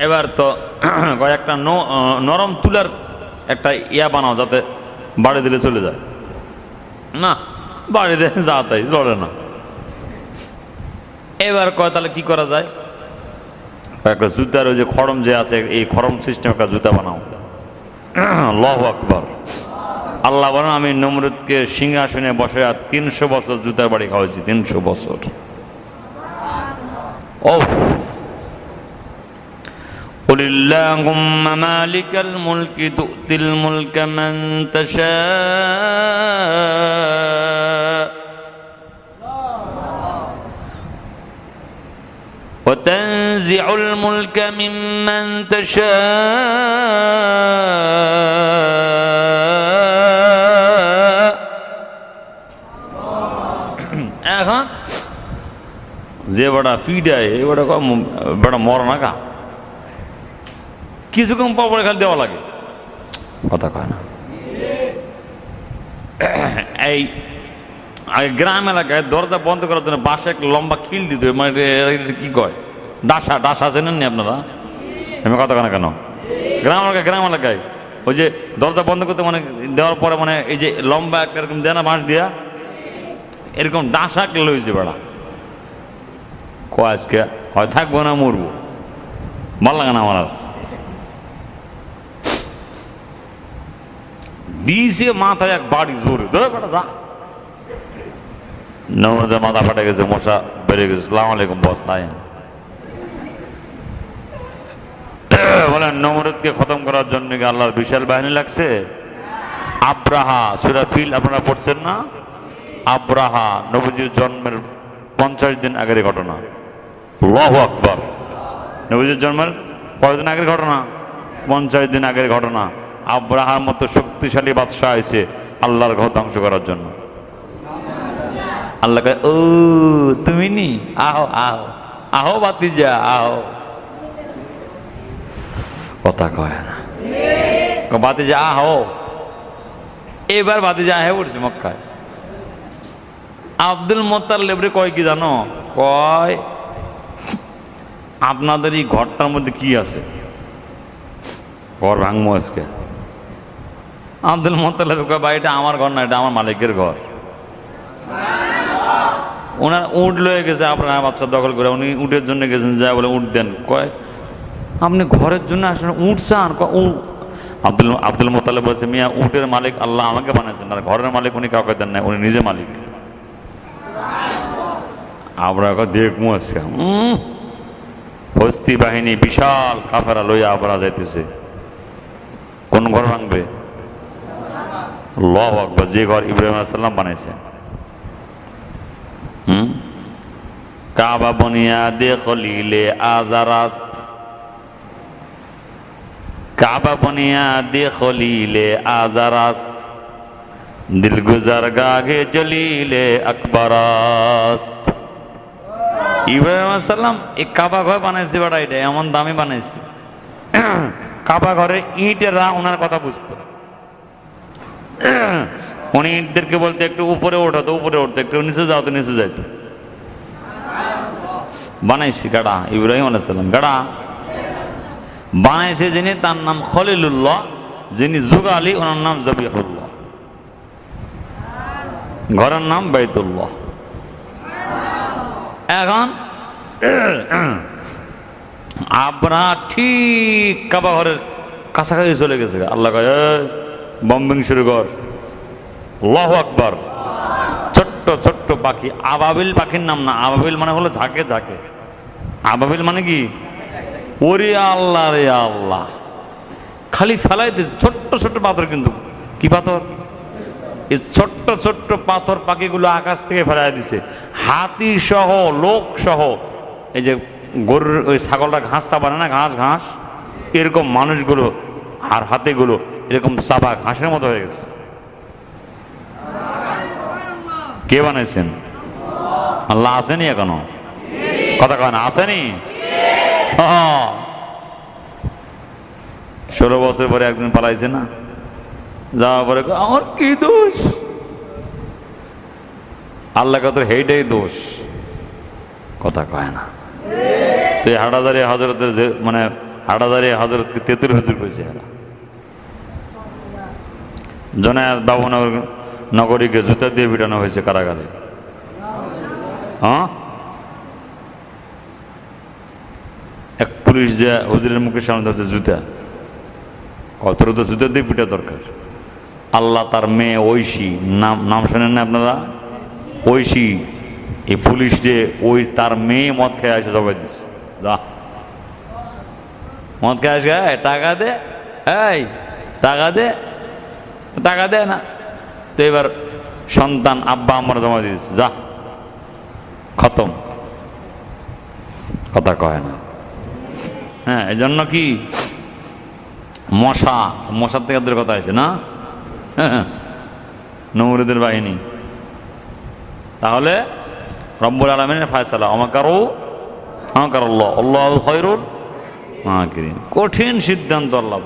এবার তো একটা নরম তুলার একটা ইয়া বানাও, যাতে বাড়ি দিলে চলে যায় না, বাড়িতে যা তাই লড়ে না। এবার কয় তাহলে কি করা যায়, একটা জুতার ওই যে খড়ম যে আছে, এই খড়ম সিস্টেম একটা জুতা বানাও। আল্লাহু আকবার। আল্লাহ বলেন, আমি নমরুদকে সিংহাসনে বসে আর 300 বছর জুতার বাড়ি খাওয়াইছি, 300 বছর। ও قل اللهم مالك الملك تؤتي الملك من تشاء وتنزع الملك ممن تشاء। এখন যে বড়া ফিডায় এই বড়া মর না কা, কিছুক্ষণ পর পরে খালি দেওয়া লাগে, কথা কয় না। এই গ্রাম এলাকায় দরজা বন্ধ করার জন্য বাসে এক লম্বা খিল দিত, মানে কি কয়, ডাসা, ডাসা চেনেন নি আপনারা? আমি কথা কয় না কেন? গ্রাম এলাকায় ওই যে দরজা বন্ধ করতে মানে দেওয়ার পরে মানে এই যে লম্বা একটা এরকম দেয় না বাঁশ দিয়া, এরকম ডাসা কেলে হয়েছে বেড়া। কয় আজকে হয় থাকবো না মরবো, ভাল লাগে না আমার। আর দিয়েছে মাথায় এক বাড়ি জোরে, নমরুদের মাথা ফাটে গেছে, মশা বেড়ে গেছে। আসসালামু আলাইকুম বস। তাই বলেন, নমরুদকে খতম করার জন্য কি আল্লাহর বিশাল বাহিনী লাগছে? আব্রাহা, সূরা ফিল আপনারা পড়ছেন না? আব্রাহা নবীজির জন্মের 50 দিন আগের ঘটনা। আল্লাহু আকবার। নবীজির জন্মের কয়দিন আগের ঘটনা? 50 দিন আগের ঘটনা। আব্রাহার মতো শক্তিশালী বাদশাহ হয়েছে আল্লাহর ঘর ধ্বংস করার জন্য। আল্লাহ কয়, ও তুমি নি, আহো আহো আহো ভাতিজা আহো। কথা কয় না, ভাতিজা আহো। এবার ভাতিজা আহে উঠছে মক্কায়। আব্দুল মোত্তালিব রে কয় কি জানো? কয়, আপনাদের এই ঘরটার মধ্যে কি আছে? ঘর ভাঙবো আজকে। আব্দুল মোত্তালিব কয়, ভাই এটা আমার ঘর না, এটা আমার মালিকের ঘর। ওনার উট লয়ে গেছে আপনার বাচ্চা দখল করে, উনি উটের জন্য গেছেন, যা বলে উট দেন। কয়, আপনি ঘরের জন্য আসেন, উট চান? আব্দুল মোত্তালিব বলছে, মিয়া উটের মালিক আল্লাহ আমাকে বানিয়েছেন, আর ঘরের মালিক উনি কাউকে দেন না, উনি নিজে মালিক। আমরা দেখবো আজকে হস্তি বাহিনী বিশাল কাফেরা লইয়া আবরা যাইতেছে। কোন ঘর ভাঙবে? আল্লাহু আকবার। যে ঘর ইব্রাহিম আলাইহিস সালাম বানাইছে। কাবা বুনিয়াদে খলিলে আজারাস্ত, কাবা বুনিয়াদে খলিলে আজারাস্ত, দিলগুজার গাহে জলিলে আকবরাস্ত। ইব্রাহিম আলাইহিস সালাম এই কাবা ঘর বানাইছে, বেটা এটা এমন দামি বানাইছে। কাবা ঘরে ইটেরা ওনার কথা বুঝতো। উনি ইটদেরকে বলতে একটু উপরে ওঠাতো, উপরে উঠতো, একটু নিচে যাও তো নিচে যাইতো। বানাইছি গাড়া ইব্রাহিম আলাইহিস সালাম, গাড়া বানাইছে যিনি, তার নাম খলিলুল্লাহ। যিনি যুগালি, ওনার নাম জবিহুল্লাহ। ঘরের নাম বাইতুল্লাহ। এখন আব্রাহা ঠিক কাবা ঘরের কাছাকাছি চলে গেছে। আল্লাহ কয়, বম্বিং শুরু কর। আল্লাহু আকবার। ছোট্ট ছোট্ট পাখি, আবাবিল পাখির নাম না, আবাবিল মানে হলো ঝাঁকে ঝাঁকে। আবাবিল মানে কি? ওরে আল্লাহ রে আল্লাহ, খালি ফেলাই দিয়েছে ছোট্ট ছোট্ট পাথর। কিন্তু কি পাথর? এই ছোট্ট ছোট্ট পাথর পাখিগুলো আকাশ থেকে ফেলাই দিছে। হাতি সহ, লোক সহ, এই যে গরুর ওই ছাগলটা ঘাস চাপানে না, ঘাস ঘাস, এরকম মানুষগুলো আর হাতিগুলো এরকম চাপা ঘাসের মতো হয়ে গেছে। কে বানাইছেন? আল্লাহ আসেনি এখনো? কথা কয় না, আসেনি? 16 বছর পরে একজন পালাইছে না, যাওয়ার পরে আমার কি দোষ? আল্লাহ কত হেইটাই দোষ। কথা কয় না। তো এই হাটাদারি হজরতের যে মানে হাটাদারি হজরতকে তেতুল হুজুর করেছে এরা। জনায়েত বাবুনগর নগরীকে জুতা দিয়ে পিটানো হয়েছে কারাগারে। হ্যাঁ, এক পুলিশ যে হুজুরের মুখের সামনে ধরছে জুতা, কত তো জুতা দিয়ে পিটা দরকার। আল্লাহ তার মেয়ে ঐশী, নাম শোনেন না আপনারা? ঐশী, এই পুলিশ যে ওই তার মেয়ে মদ খেয়ে আসে জবাই দিচ্ছে। যা মদ খেয়ে আসে, টাকা দে, এই টাকা দে, টাকা দে না, তো এবার সন্তান আব্বা আমরা জমা দিয়ে দিচ্ছে, যা খতম, কথা কয় না। হ্যাঁ, এই জন্য কি মশার থেকে ওদের কথা আছে না, নমরুদের বাহিনী। তাহলে রব্বুল আলামিনের ফায়সালা, আমাকারু আমাকারাল্লাহ আল্লাহু খায়রুল মাকিরিন, কঠিন সিদ্ধান্ত আল্লাহ।